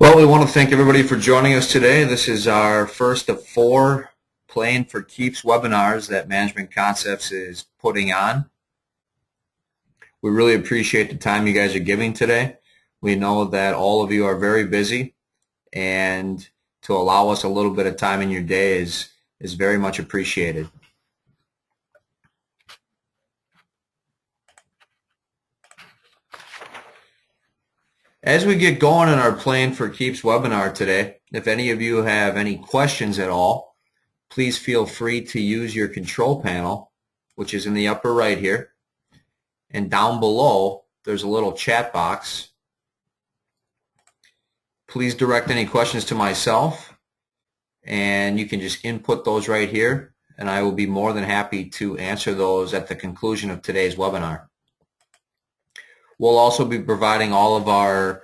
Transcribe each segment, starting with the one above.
Well, we want to thank everybody for joining us today. This is our first of 4 Playing for Keeps webinars that Management Concepts is putting on. We really appreciate the time you guys are giving today. We know that all of you are very busy, and to allow us a little bit of time in your day is very much appreciated. As we get going in our Playing for Keeps webinar today, if any of you have any questions at all, please feel free to use your control panel, which is in the upper right here. And down below, there's a little chat box. Please direct any questions to myself, and you can just input those right here, and I will be more than happy to answer those at the conclusion of today's webinar. We'll also be providing all of our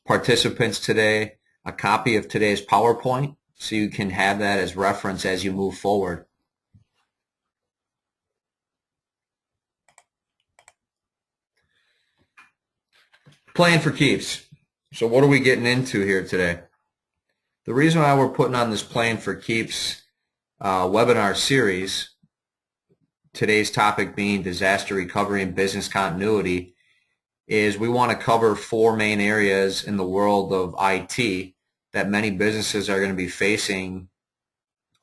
participants today a copy of today's PowerPoint, so you can have that as reference as you move forward. Playing for Keeps. So what are we getting into here today? The reason why we're putting on this Playing for Keeps webinar series, today's topic being disaster recovery and business continuity, is we want to cover 4 main areas in the world of IT that many businesses are going to be facing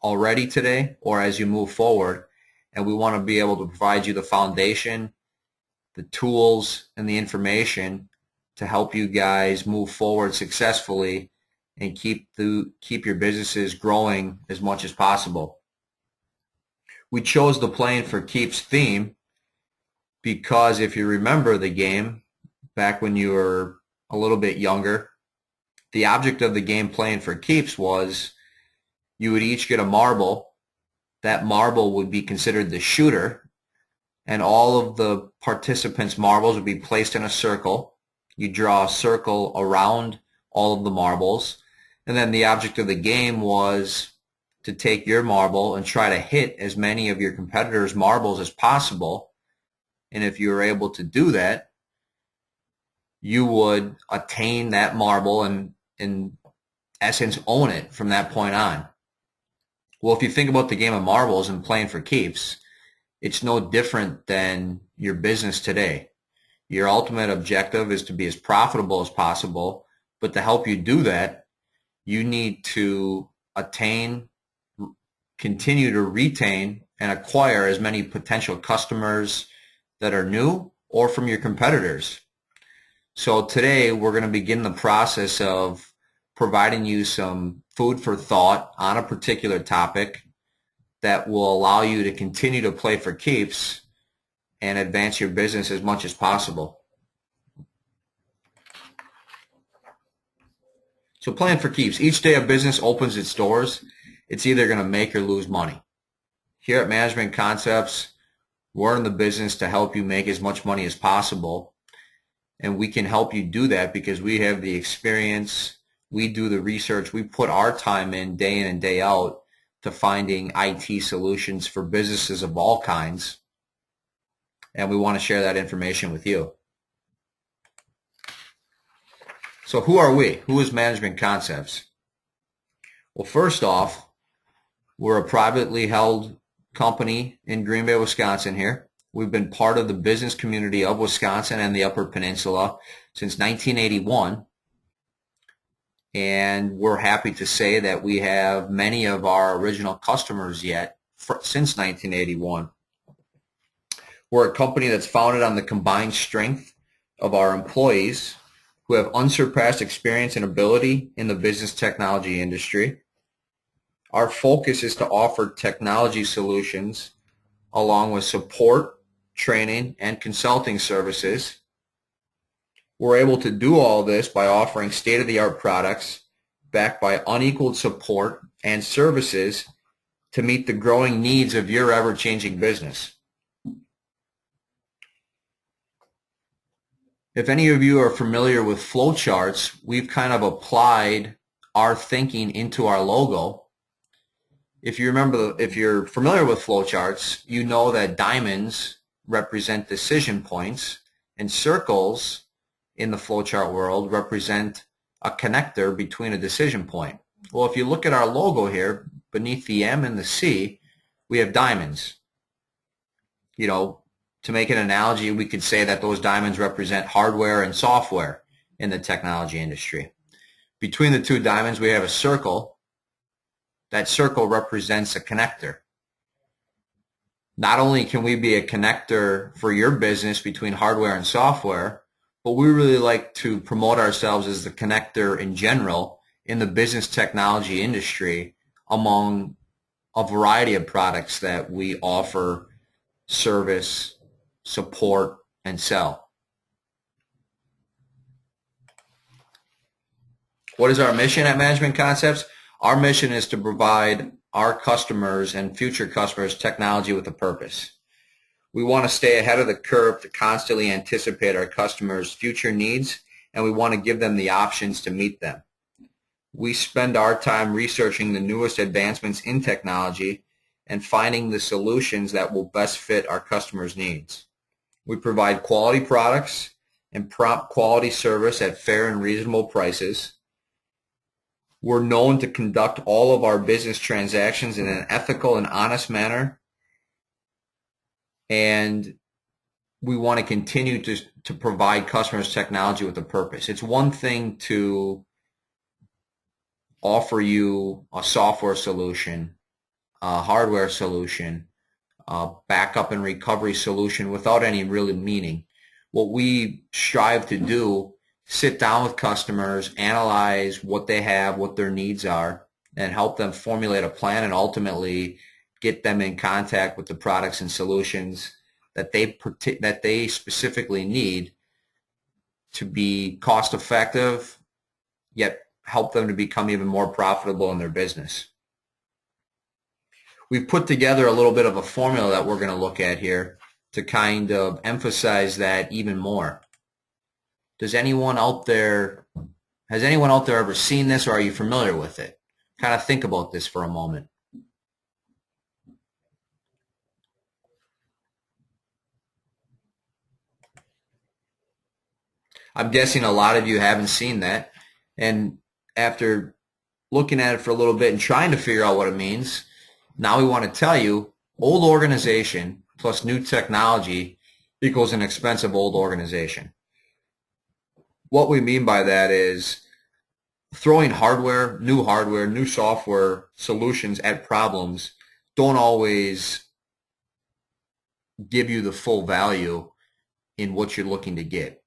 already today or as you move forward. And we want to be able to provide you the foundation, the tools, and the information to help you guys move forward successfully and keep your businesses growing as much as possible. We chose the Playing for Keeps theme because if you remember the game back when you were a little bit younger, the object of the game Playing for Keeps was you would each get a marble. That marble would be considered the shooter, and all of the participants' marbles would be placed in a circle. You draw a circle around all of the marbles, and then the object of the game was to take your marble and try to hit as many of your competitors' marbles as possible. And if you were able to do that, you would attain that marble and in essence own it from that point on. Well, if you think about the game of marbles and Playing for Keeps, it's no different than your business today. Your ultimate objective is to be as profitable as possible, but to help you do that, you need to attain, continue to retain, and acquire as many potential customers that are new or from your competitors. So today we're going to begin the process of providing you some food for thought on a particular topic that will allow you to continue to play for keeps and advance your business as much as possible. So Playing for Keeps. Each day a business opens its doors, it's either going to make or lose money. Here at Management Concepts, we're in the business to help you make as much money as possible. And we can help you do that because we have the experience, we do the research, we put our time in and day out to finding IT solutions for businesses of all kinds. And we want to share that information with you. So who are we? Who is Management Concepts? Well, first off, we're a privately held company in Green Bay, Wisconsin here. We've been part of the business community of Wisconsin and the Upper Peninsula since 1981. And we're happy to say that we have many of our original customers yet since 1981. We're a company that's founded on the combined strength of our employees who have unsurpassed experience and ability in the business technology industry. Our focus is to offer technology solutions along with support, training, and consulting services. We're able to do all this by offering state-of-the-art products backed by unequaled support and services to meet the growing needs of your ever-changing business. If any of you are familiar with flowcharts, we've kind of applied our thinking into our logo. If you're familiar with flowcharts, you know that diamonds represent decision points and circles in the flowchart world represent a connector between a decision point. Well, if you look at our logo here, beneath the M and the C, we have diamonds. You know, to make an analogy, we could say that those diamonds represent hardware and software in the technology industry. Between the two diamonds, we have a circle. That circle represents a connector. Not only can we be a connector for your business between hardware and software, but we really like to promote ourselves as the connector in general in the business technology industry among a variety of products that we offer, service, support, and sell. What is our mission at Management Concepts? Our mission is to provide our customers and future customers technology with a purpose. We want to stay ahead of the curve to constantly anticipate our customers' future needs, and we want to give them the options to meet them. We spend our time researching the newest advancements in technology and finding the solutions that will best fit our customers' needs. We provide quality products and prompt quality service at fair and reasonable prices. We're known to conduct all of our business transactions in an ethical and honest manner, and we want to continue to provide customers technology with a purpose. It's one thing to offer you a software solution, a hardware solution, a backup and recovery solution without any really meaning. What we strive to do, sit down with customers, analyze what they have, what their needs are, and help them formulate a plan and ultimately get them in contact with the products and solutions that they specifically need to be cost effective, yet help them to become even more profitable in their business. We've put together a little bit of a formula that we're going to look at here to kind of emphasize that even more. Has anyone out there ever seen this, or are you familiar with it? Kind of think about this for a moment. I'm guessing a lot of you haven't seen that. And after looking at it for a little bit and trying to figure out what it means, now we want to tell you old organization plus new technology equals an expensive old organization. What we mean by that is throwing new software solutions at problems don't always give you the full value in what you're looking to get.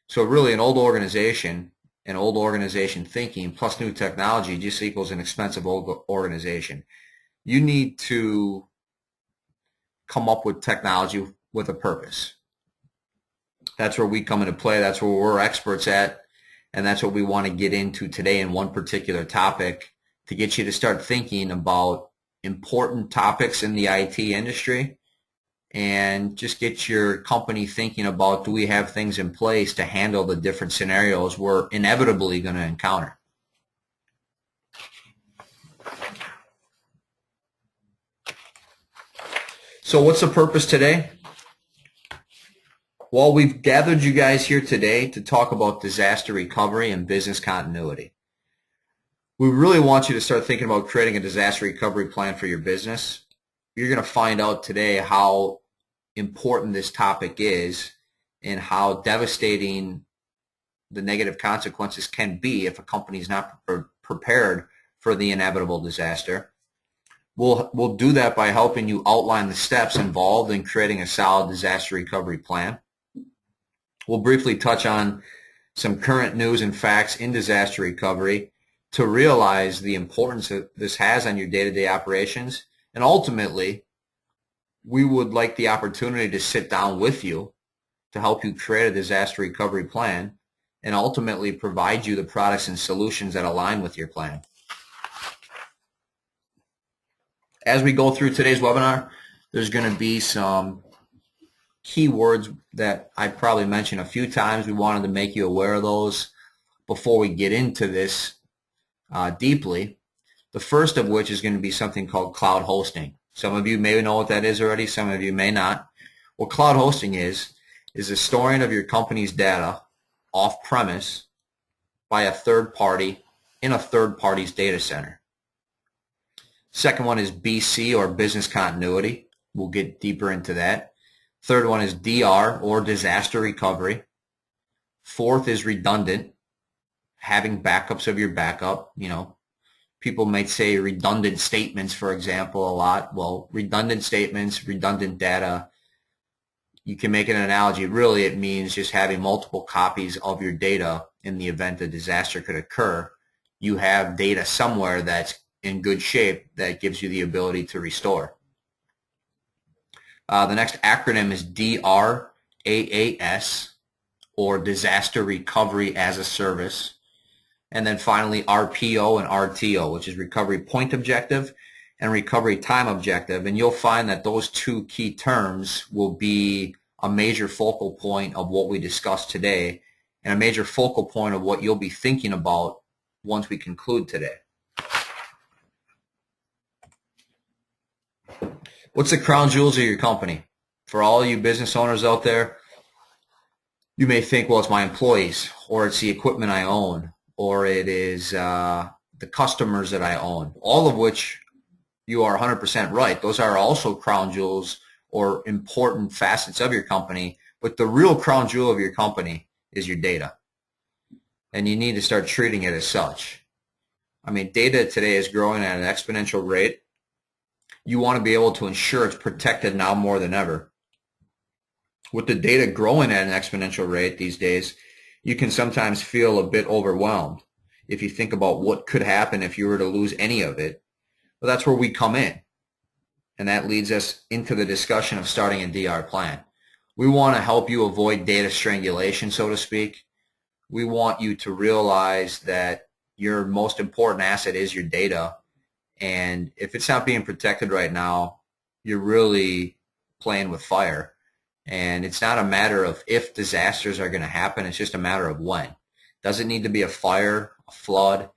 So really an old organization and old organization thinking plus new technology just equals an expensive old organization. You need to come up with technology with a purpose. That's where we come into play. That's where we're experts at, and that's what we want to get into today in one particular topic to get you to start thinking about important topics in the IT industry and just get your company thinking about, do we have things in place to handle the different scenarios we're inevitably going to encounter. So what's the purpose today? Well, we've gathered you guys here today to talk about disaster recovery and business continuity. We really want you to start thinking about creating a disaster recovery plan for your business. You're going to find out today how important this topic is and how devastating the negative consequences can be if a company is not prepared for the inevitable disaster. We'll do that by helping you outline the steps involved in creating a solid disaster recovery plan. We'll briefly touch on some current news and facts in disaster recovery to realize the importance that this has on your day-to-day operations. And ultimately, we would like the opportunity to sit down with you to help you create a disaster recovery plan and ultimately provide you the products and solutions that align with your plan. As we go through today's webinar, there's going to be some keywords that I probably mentioned a few times. We wanted to make you aware of those before we get into this deeply. The first of which is going to be something called cloud hosting. Some of you may know what that is already. Some of you may not. What cloud hosting is the storing of your company's data off-premise by a third party in a third party's data center. Second one is BC, or business continuity. We'll get deeper into that. Third one is DR, or disaster recovery. Fourth is redundant, having backups of your backup. You know, people might say redundant statements, for example, a lot. Well, redundant statements, redundant data, you can make an analogy. Really, it means just having multiple copies of your data in the event a disaster could occur. You have data somewhere that's in good shape that gives you the ability to restore. The next acronym is DRAAS, or Disaster Recovery as a Service. And then finally RPO and RTO, which is Recovery Point Objective and Recovery Time Objective. And you'll find that those two key terms will be a major focal point of what we discussed today, and a major focal point of what you'll be thinking about once we conclude today. What's the crown jewels of your company? For all you business owners out there, you may think, well, it's my employees, or it's the equipment I own, or it is the customers that I own, all of which you are 100% right. Those are also crown jewels or important facets of your company, but the real crown jewel of your company is your data, and you need to start treating it as such. I mean, data today is growing at an exponential rate. You want to be able to ensure it's protected now more than ever. With the data growing at an exponential rate these days, you can sometimes feel a bit overwhelmed if you think about what could happen if you were to lose any of it. But that's where we come in, and that leads us into the discussion of starting a DR plan. We want to help you avoid data strangulation, so to speak. We want you to realize that your most important asset is your data, and if it's not being protected right now, you're really playing with fire. And it's not a matter of if disasters are going to happen, it's just a matter of when. It doesn't need to be a fire, a flood,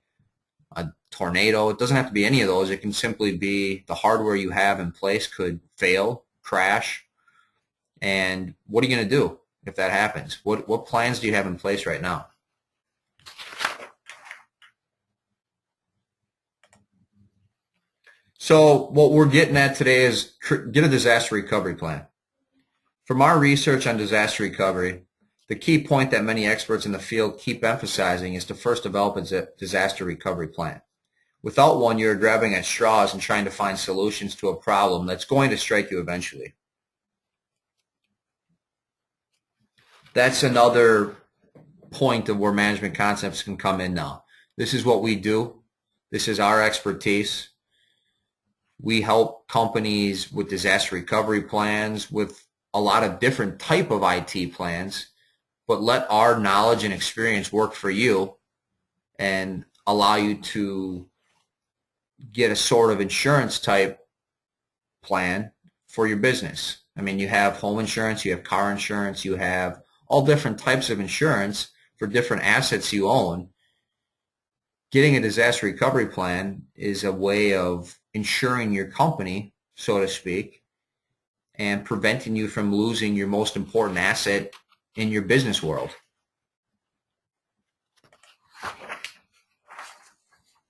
a tornado. It doesn't have to be any of those. It can simply be the hardware you have in place could fail, crash. And what are you going to do if that happens? What plans do you have in place right now? So what we're getting at today is get a disaster recovery plan. From our research on disaster recovery, the key point that many experts in the field keep emphasizing is to first develop a disaster recovery plan. Without one, you're grabbing at straws and trying to find solutions to a problem that's going to strike you eventually. That's another point of where management concepts can come in now. This is what we do. This is our expertise. We help companies with disaster recovery plans, with a lot of different type of IT plans, but let our knowledge and experience work for you and allow you to get a sort of insurance type plan for your business. I mean, you have home insurance, you have car insurance, you have all different types of insurance for different assets you own. Getting a disaster recovery plan is a way of insuring your company, so to speak, and preventing you from losing your most important asset in your business world.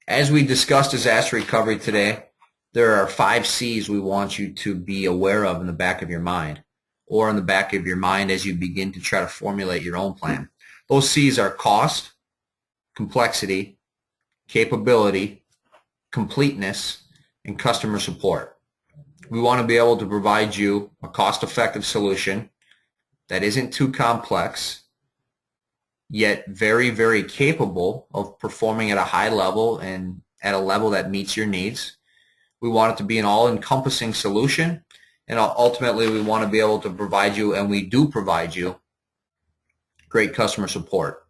As we discussed disaster recovery today, there are 5 C's we want you to be aware of in the back of your mind, or in the back of your mind as you begin to try to formulate your own plan. Those C's are cost, complexity, capability, completeness, and customer support. We want to be able to provide you a cost-effective solution that isn't too complex, yet very, very capable of performing at a high level and at a level that meets your needs. We want it to be an all-encompassing solution, and ultimately we want to be able to provide you, and we do provide you, great customer support.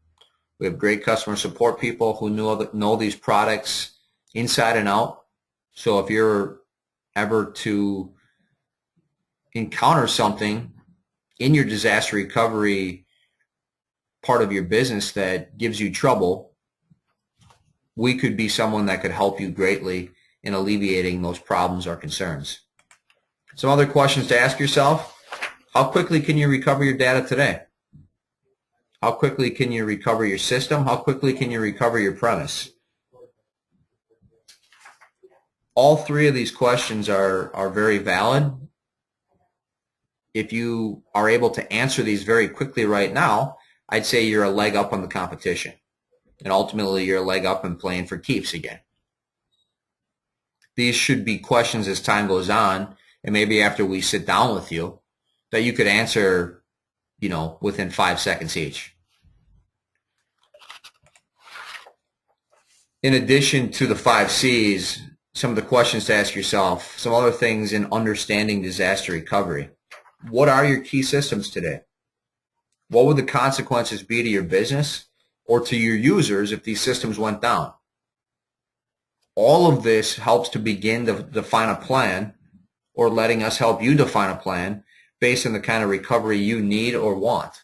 We have great customer support people who know these products inside and out. So if you're ever to encounter something in your disaster recovery part of your business that gives you trouble, we could be someone that could help you greatly in alleviating those problems or concerns. Some other questions to ask yourself: how quickly can you recover your data today? How quickly can you recover your system? How quickly can you recover your premise? All three of these questions are very valid. If you are able to answer these very quickly right now, I'd say you're a leg up on the competition. And ultimately, you're a leg up and playing for keeps again. These should be questions as time goes on, and maybe after we sit down with you, that you could answer, within 5 seconds each. In addition to the 5 C's, some of the questions to ask yourself, some other things in understanding disaster recovery. What are your key systems today? What would the consequences be to your business or to your users if these systems went down? All of this helps to begin to define a plan, or letting us help you define a plan based on the kind of recovery you need or want.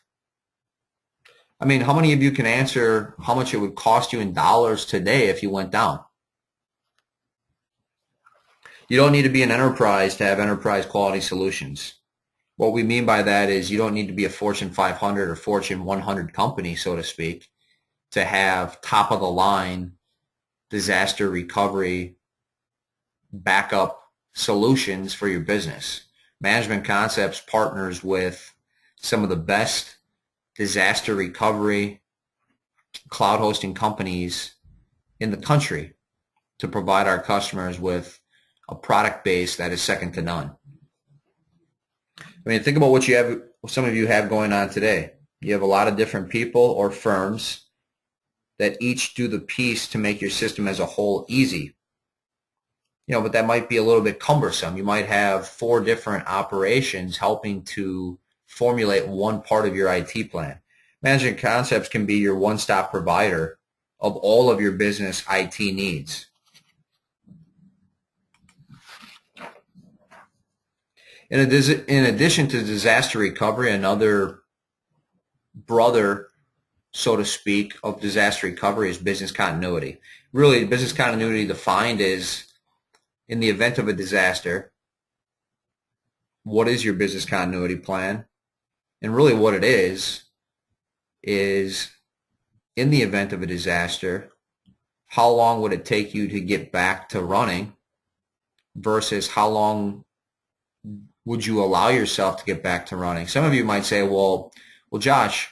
I mean, how many of you can answer how much it would cost you in dollars today if you went down? You don't need to be an enterprise to have enterprise quality solutions. What we mean by that is you don't need to be a Fortune 500 or Fortune 100 company, so to speak, to have top of the line disaster recovery backup solutions for your business. Management Concepts partners with some of the best disaster recovery cloud hosting companies in the country to provide our customers with a product base that is second to none. I mean, think about what some of you have going on today. You have a lot of different people or firms that each do the piece to make your system as a whole easy. But that might be a little bit cumbersome. You might have 4 different operations helping to formulate one part of your IT plan. Management Concepts can be your one-stop provider of all of your business IT needs. In addition to disaster recovery, another brother, so to speak, of disaster recovery is business continuity. Really, business continuity defined is, in the event of a disaster, what is your business continuity plan? And really what it is in the event of a disaster, how long would it take you to get back to running versus how long would you allow yourself to get back to running? Some of you might say, well, Josh,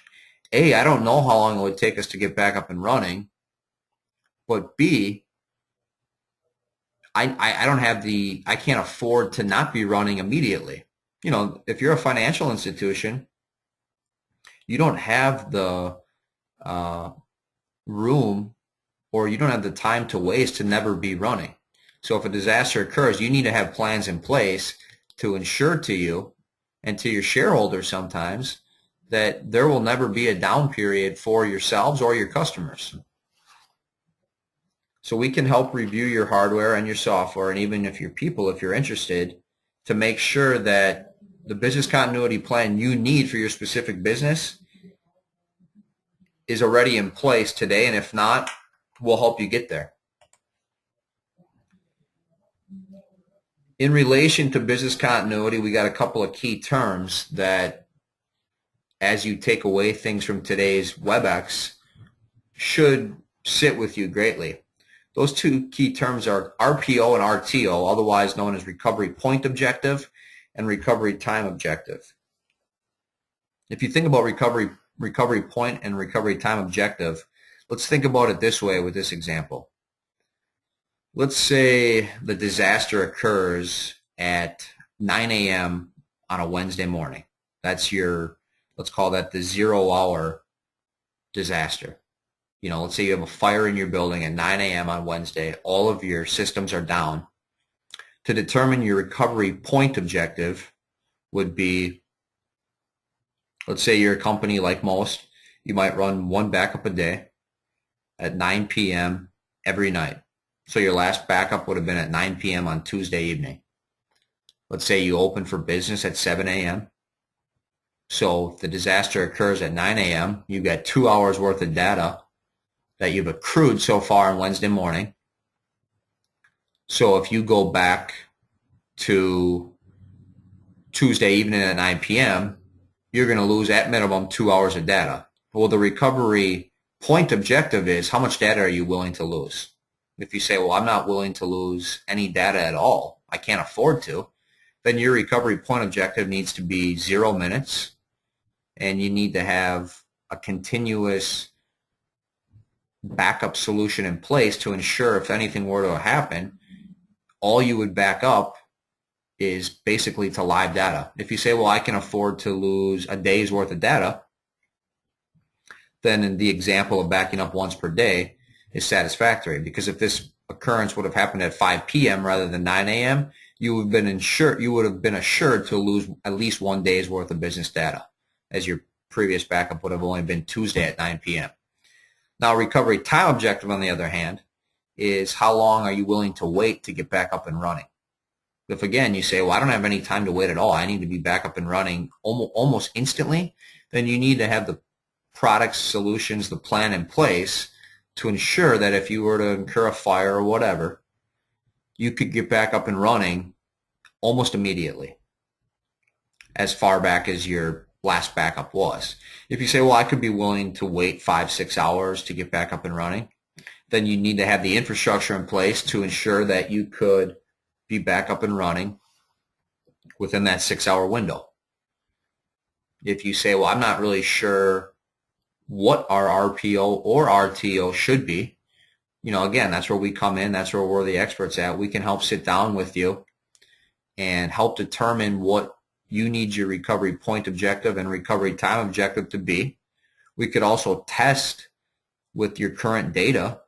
A, I don't know how long it would take us to get back up and running, but B, I can't afford to not be running immediately. If you're a financial institution, you don't have the room, or you don't have the time to waste to never be running. So if a disaster occurs, you need to have plans in place to ensure to you and to your shareholders sometimes that there will never be a down period for yourselves or your customers. So we can help review your hardware and your software, and even if you're interested, to make sure that the business continuity plan you need for your specific business is already in place today, and if not, we'll help you get there. In relation to business continuity, we got a couple of key terms that, as you take away things from today's WebEx, should sit with you greatly. Those 2 key terms are RPO and RTO, otherwise known as recovery point objective and recovery time objective. If you think about recovery point and recovery time objective, let's think about it this way with this example. Let's say the disaster occurs at 9 a.m. on a Wednesday morning. That's let's call that the 0-hour disaster. Let's say you have a fire in your building at 9 a.m. on Wednesday. All of your systems are down. To determine your recovery point objective would be, let's say you're a company like most, you might run 1 backup a day at 9 p.m. every night. So your last backup would have been at 9 p.m. on Tuesday evening. Let's say you open for business at 7 a.m. So if the disaster occurs at 9 a.m., you've got 2 hours worth of data that you've accrued so far on Wednesday morning. So if you go back to Tuesday evening at 9 p.m., you're going to lose at minimum 2 hours of data. Well, the recovery point objective is how much data are you willing to lose? If you say, well, I'm not willing to lose any data at all, I can't afford to, then your recovery point objective needs to be 0 minutes, and you need to have a continuous backup solution in place to ensure if anything were to happen, all you would back up is basically to live data. If you say, well, I can afford to lose a day's worth of data, then in the example of backing up once per day is satisfactory, because if this occurrence would have happened at 5 p.m. rather than 9 a.m., you would have been assured to lose at least 1 day's worth of business data, as your previous backup would have only been Tuesday at 9 p.m. Now, recovery time objective, on the other hand, is how long are you willing to wait to get back up and running? If, again, you say, well, I don't have any time to wait at all, I need to be back up and running almost instantly, then you need to have the products, solutions, the plan in place to ensure that if you were to incur a fire or whatever, you could get back up and running almost immediately, as far back as your last backup was. If you say, well, I could be willing to wait 5-6 hours to get back up and running, then you need to have the infrastructure in place to ensure that you could be back up and running within that 6-hour window. If you say, well, I'm not really sure what our RPO or RTO should be, again, that's where we come in. That's where we're the experts at. We can help sit down with you and help determine what you need your recovery point objective and recovery time objective to be. We could also test with your current data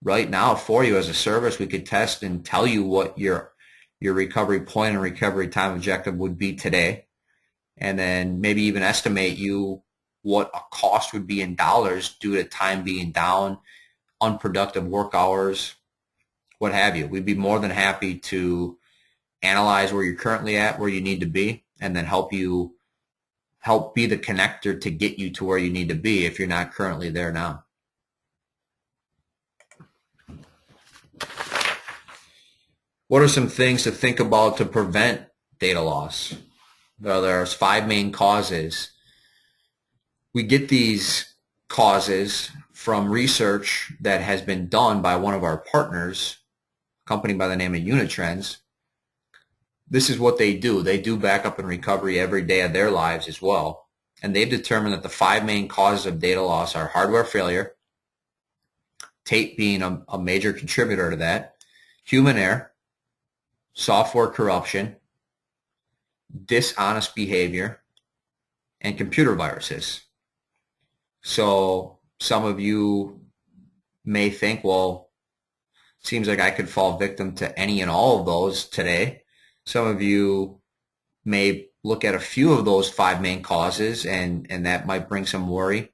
right now for you as a service. We could test and tell you what your recovery point and recovery time objective would be today, and then maybe even estimate you what a cost would be in dollars due to time being down, unproductive work hours, what have you. We'd be more than happy to analyze where you're currently at, where you need to be, and then help be the connector to get you to where you need to be if you're not currently there now. What are some things to think about to prevent data loss? Well, there's 5 main causes. We get these causes from research that has been done by one of our partners, a company by the name of Unitrends. This is what they do. They do backup and recovery every day of their lives as well. And they've determined that the 5 main causes of data loss are hardware failure, tape being a major contributor to that, human error, software corruption, dishonest behavior, and computer viruses. So some of you may think, well, seems like I could fall victim to any and all of those today. Some of you may look at a few of those 5 main causes, and that might bring some worry.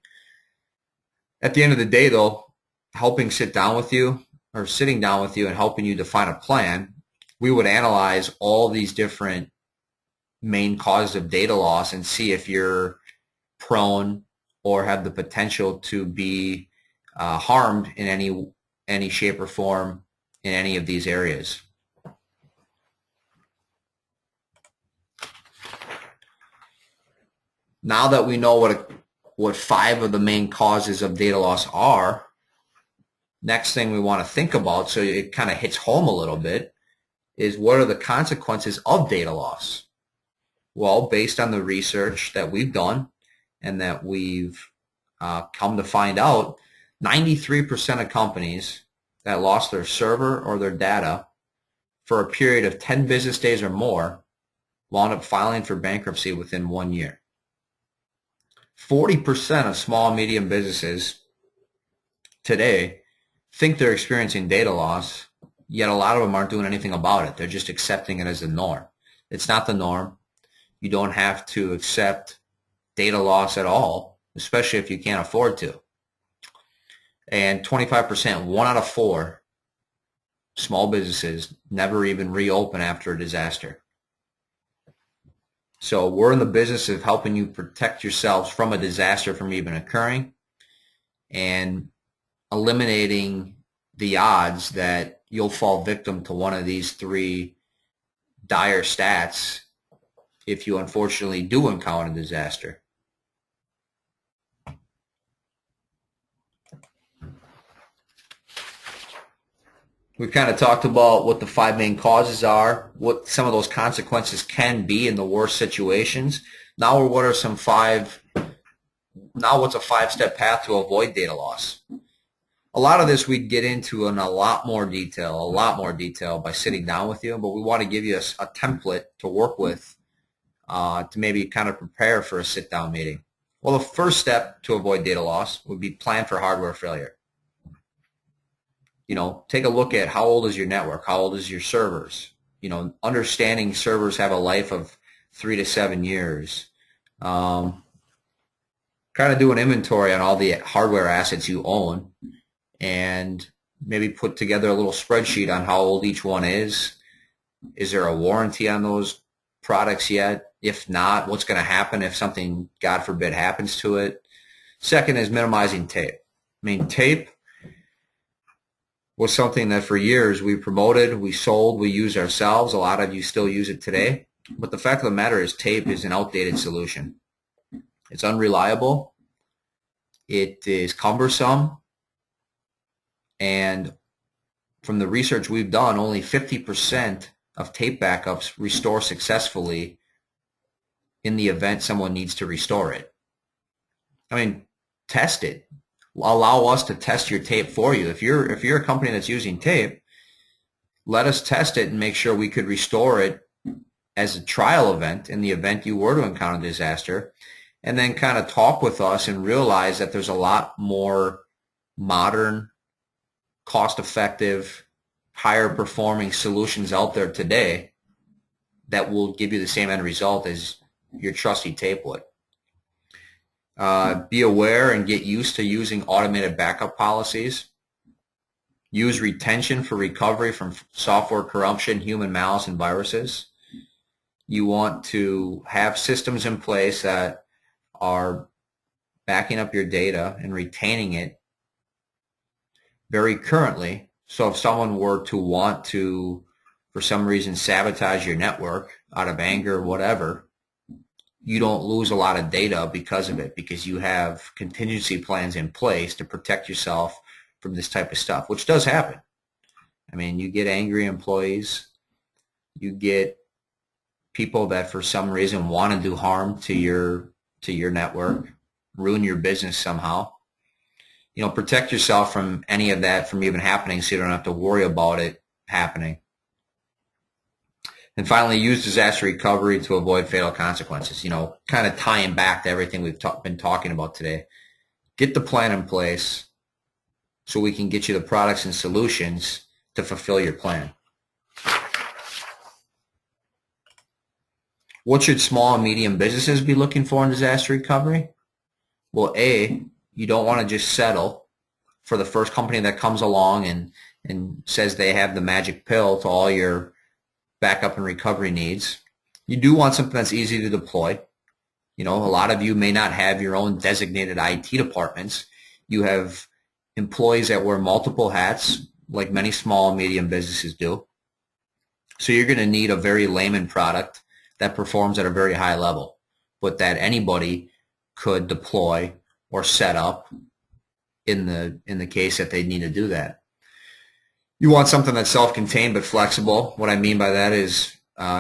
At the end of the day, though, sitting down with you and helping you define a plan, we would analyze all these different main causes of data loss and see if you're prone or have the potential to be harmed in any shape or form in any of these areas. Now that we know what 5 of the main causes of data loss are, next thing we want to think about, so it kind of hits home a little bit, is what are the consequences of data loss? Well, based on the research that we've done and that we've come to find out, 93% of companies that lost their server or their data for a period of 10 business days or more wound up filing for bankruptcy within 1 year. 40% of small and medium businesses today think they're experiencing data loss, yet a lot of them aren't doing anything about it. They're just accepting it as the norm. It's not the norm. You don't have to accept data loss at all, especially if you can't afford to. And 25%, 1 out of 4 small businesses never even reopen after a disaster. So we're in the business of helping you protect yourselves from a disaster from even occurring and eliminating the odds that you'll fall victim to one of these 3 dire stats if you unfortunately do encounter a disaster. We've kind of talked about what the 5 main causes are, what some of those consequences can be in the worst situations. Now, what's a 5-step path to avoid data loss? A lot of this we'd get into in a lot more detail by sitting down with you, but we want to give you a template to work with to maybe kind of prepare for a sit-down meeting. Well, the first step to avoid data loss would be plan for hardware failure. Take a look at how old is your network, how old is your servers. Understanding servers have a life of 3 to 7 years. Kind of do an inventory on all the hardware assets you own and maybe put together a little spreadsheet on how old each one is. Is there a warranty on those products yet? If not, what's going to happen if something, God forbid, happens to it? Second is minimizing tape. Tape was something that for years we promoted, we sold, we used ourselves. A lot of you still use it today. But the fact of the matter is tape is an outdated solution. It's unreliable. It is cumbersome. And from the research we've done, only 50% of tape backups restore successfully in the event someone needs to restore it. Test it. Allow us to test your tape for you. If you're a company that's using tape, let us test it and make sure we could restore it as a trial event in the event you were to encounter a disaster, and then kind of talk with us and realize that there's a lot more modern, cost-effective, higher performing solutions out there today that will give you the same end result as your trusty tape would. Be aware and get used to using automated backup policies. Use retention for recovery from software corruption, human malice, and viruses. You want to have systems in place that are backing up your data and retaining it very currently. So if someone were to want to, for some reason, sabotage your network out of anger or whatever, you don't lose a lot of data because of it, because you have contingency plans in place to protect yourself from this type of stuff, which does happen. You get angry employees, you get people that for some reason want to do harm to your network, ruin your business somehow. Protect yourself from any of that from even happening so you don't have to worry about it happening. And finally, use disaster recovery to avoid fatal consequences. Kind of tying back to everything we've been talking about today. Get the plan in place so we can get you the products and solutions to fulfill your plan. What should small and medium businesses be looking for in disaster recovery? Well, A, you don't want to just settle for the first company that comes along and says they have the magic pill to all your backup and recovery needs. You do want something that's easy to deploy. A lot of you may not have your own designated IT departments. You have employees that wear multiple hats, like many small and medium businesses do. So you're going to need a very layman product that performs at a very high level, but that anybody could deploy or set up in the case that they need to do that. You want something that's self-contained but flexible. What I mean by that is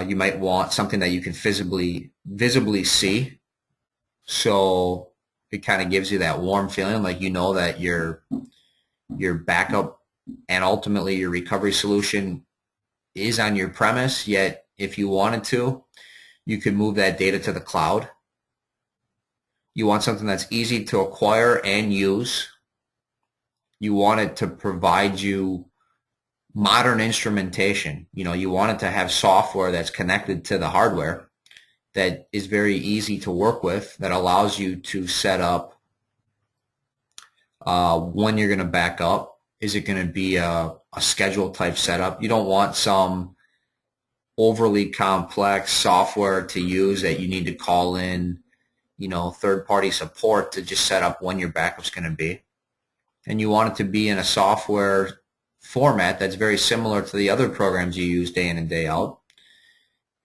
you might want something that you can visibly see, so it kind of gives you that warm feeling, like that your backup and ultimately your recovery solution is on your premise, yet if you wanted to, you could move that data to the cloud. You want something that's easy to acquire and use. You want it to provide you modern instrumentation. You want it to have software that's connected to the hardware that is very easy to work with, that allows you to set up when you're going to back up. Is it going to be a schedule type setup? You don't want some overly complex software to use that you need to call in, third-party support to just set up when your backup's going to be. And you want it to be in a software format that's very similar to the other programs you use day in and day out.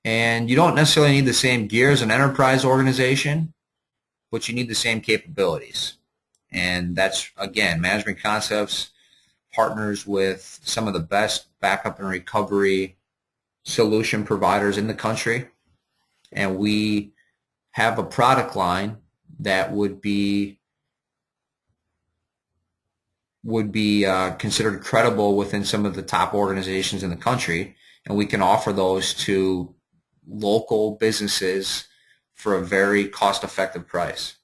And you don't necessarily need the same gear as an enterprise organization, but you need the same capabilities. And that's, again, management concepts, partners with some of the best backup and recovery solution providers in the country, and we have a product line that would be considered credible within some of the top organizations in the country, and we can offer those to local businesses for a very cost-effective price.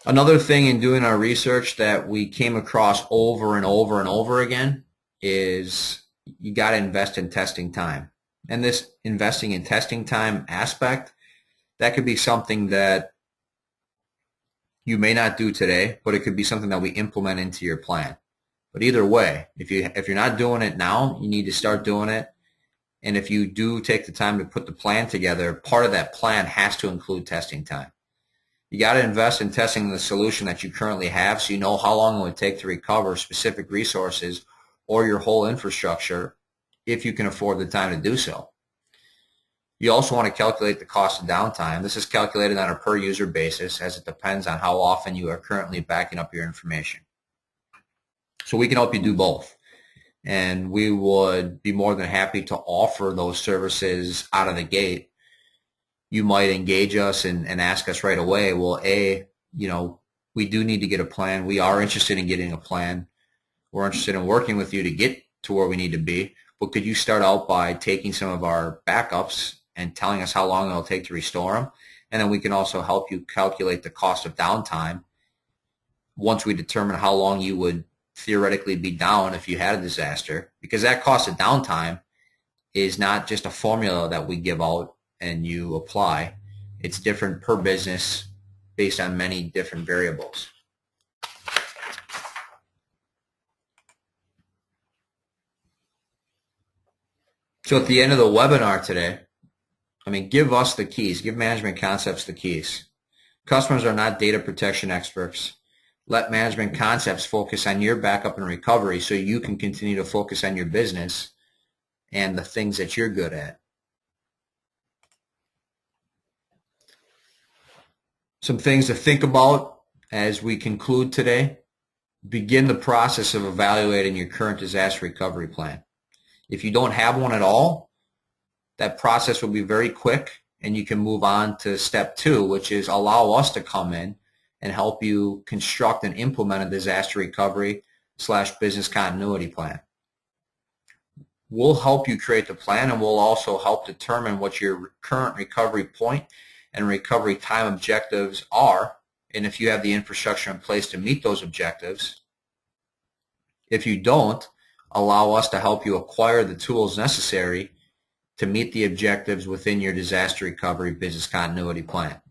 Another thing in doing our research that we came across over and over and over again is you got to invest in testing time. And this investing in testing time aspect, that could be something that you may not do today, but it could be something that we implement into your plan. But either way, if you're not doing it now, you need to start doing it. And if you do take the time to put the plan together, part of that plan has to include testing time. You got to invest in testing the solution that you currently have so you know how long it would take to recover specific resources or your whole infrastructure if you can afford the time to do so. You also want to calculate the cost of downtime. This is calculated on a per user basis as it depends on how often you are currently backing up your information. So we can help you do both. And we would be more than happy to offer those services out of the gate. You might engage us and ask us right away, well, we do need to get a plan. We are interested in getting a plan. We're interested in working with you to get to where we need to be. But could you start out by taking some of our backups and telling us how long it'll take to restore them? And then we can also help you calculate the cost of downtime once we determine how long you would theoretically be down if you had a disaster. Because that cost of downtime is not just a formula that we give out and you apply. It's different per business based on many different variables. So at the end of the webinar today, give us the keys. Give Management Concepts the keys. Customers are not data protection experts. Let Management Concepts focus on your backup and recovery so you can continue to focus on your business and the things that you're good at. Some things to think about as we conclude today. Begin the process of evaluating your current disaster recovery plan. If you don't have one at all, that process will be very quick and you can move on to step 2, which is allow us to come in and help you construct and implement a disaster recovery / business continuity plan. We'll help you create the plan, and we'll also help determine what your current recovery point and recovery time objectives are, and if you have the infrastructure in place to meet those objectives. If you don't, allow us to help you acquire the tools necessary to meet the objectives within your disaster recovery business continuity plan.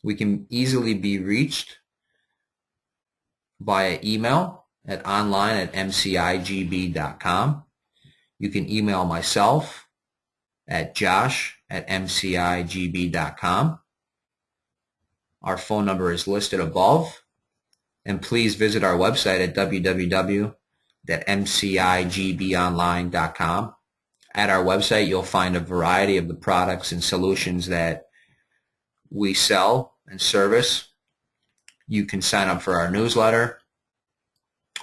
We can easily be reached via email at online@mcigb.com. You can email myself at josh@mcigb.com. Our phone number is listed above. And please visit our website at www.mcigbonline.com. At our website, you'll find a variety of the products and solutions that we sell and service. You can sign up for our newsletter,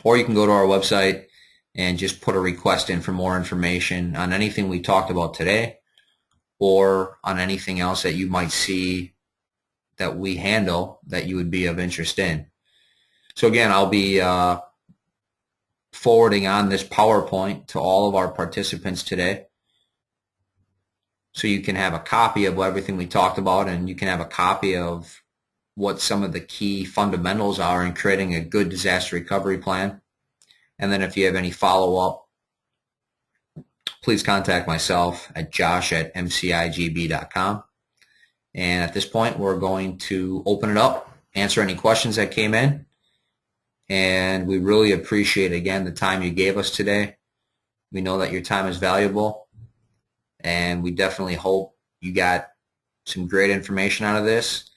or you can go to our website and just put a request in for more information on anything we talked about today or on anything else that you might see that we handle that you would be of interest in. So again, I'll be forwarding on this PowerPoint to all of our participants today, so you can have a copy of everything we talked about, and you can have a copy of what some of the key fundamentals are in creating a good disaster recovery plan. And then if you have any follow-up, please contact myself at josh@mcigb.com. And at this point, we're going to open it up, answer any questions that came in. And we really appreciate, again, the time you gave us today. We know that your time is valuable, and we definitely hope you got some great information out of this,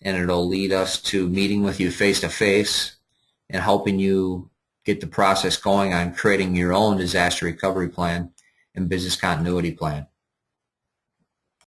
and it'll lead us to meeting with you face-to-face and helping you get the process going on creating your own disaster recovery plan and business continuity plan.